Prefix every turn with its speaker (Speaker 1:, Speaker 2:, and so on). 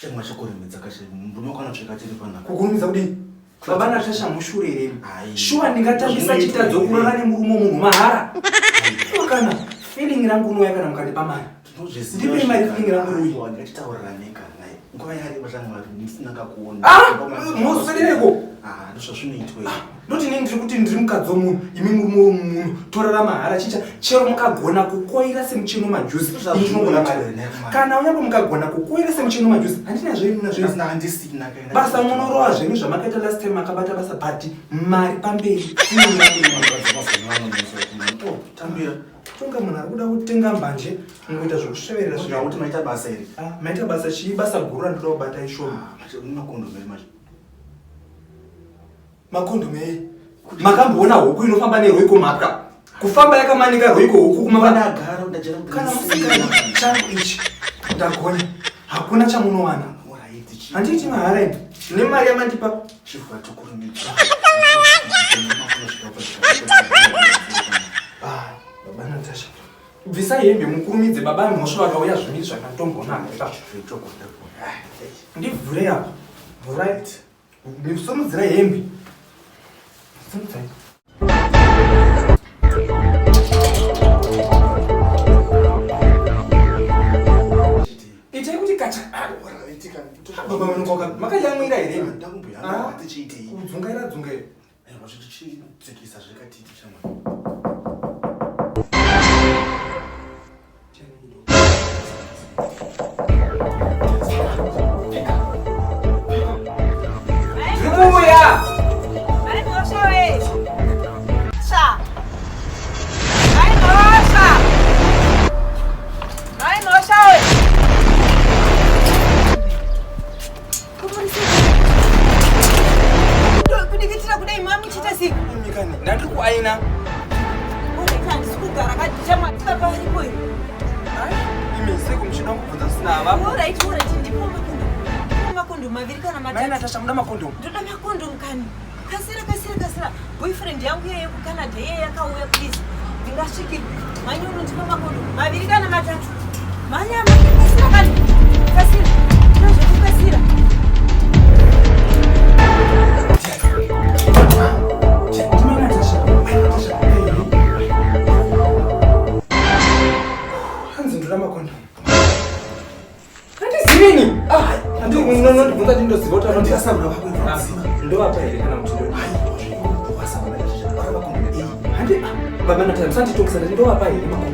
Speaker 1: Chama chokurumidza kashi munokwana tsvika tiri pana.
Speaker 2: Kukurumidza kudini? Baba Natasha mushurire. Shuwa ndingatambisa chitadzo kurara nemurumo munhu mahara. Kana feeling rangu unoya kana mukandipa mari. Ndipe mari feeling rangu unoya.
Speaker 1: Ngachitaurira neka naye. Nguva yari vachanga ndisina kakuona.
Speaker 2: Musereko.
Speaker 1: Ndizvo zvinoitwa.
Speaker 2: Noti nini ndiri kuti ndiri mukadzi womunhu, imi murume womunhu, torara mahara chicha chero mukagona kukoira semucheno majusi. Ndinogona mari. Kana unyambo mukagona kukoira semucheno majusi, handina zvenyu nazvenyu.
Speaker 1: Handisina kaina.
Speaker 2: Basa munorowa zvenyu zvamakaita last time makabata basa bhati mari pamberi.
Speaker 1: Tambira.
Speaker 2: Tonga munhu ari kuda kutenga mbanje munoita zvokusveverera
Speaker 1: zvino kuti maita basa iri.
Speaker 2: Maita basa chii basa guru randinoda kubata ishoma.
Speaker 1: Makondomu eri macho.
Speaker 2: Makondomu eri. Makamboona huku inofamba neroiko mapka. Kufamba yakamanika roiko huku kumavana
Speaker 1: agara ndajera
Speaker 2: kana musikana changu ichi. Ndagona. Hakuna chamunowana. Handiti mahara ini. Nemari yamandipa.
Speaker 1: Chifwa tokurumidza.
Speaker 2: Baba Natasha. Bvisa hembe mukurumidze baba mhosva vakauya zvimiri zvakatombonaka. Ndivhure apa. Right. Ndikusomudzira hembe. Somudzai. Itai kuti kacha. Baba munokoka makayamwira here.
Speaker 1: Ndakumboyanga tichiitei.
Speaker 2: Kudzungaira dzungaira.
Speaker 1: Zvichitsikisa zvikatiti chama.
Speaker 2: Ndandiri kuaina. Imi seko muchida kubvunza sina avapo. Mai Natasha muda makondomu.
Speaker 3: Ndoda makondomu kani. Kasira. Boyfriend yangu yeye ku Canada yeye yakauya please. Ndingasviki. Manyuru ndipa makondomu. Maviri kana matatu. Manyama kasira kani. Kasira. Ndozvokukasira.
Speaker 2: Ndindoda makondomu. Handizivini. Ndinondibvunza kuti ndoziva kuti
Speaker 1: Ndikasabura pakwe.
Speaker 2: ndovapa here kana muti handi baba Natasha musanditokisa ndovapa here makondomu.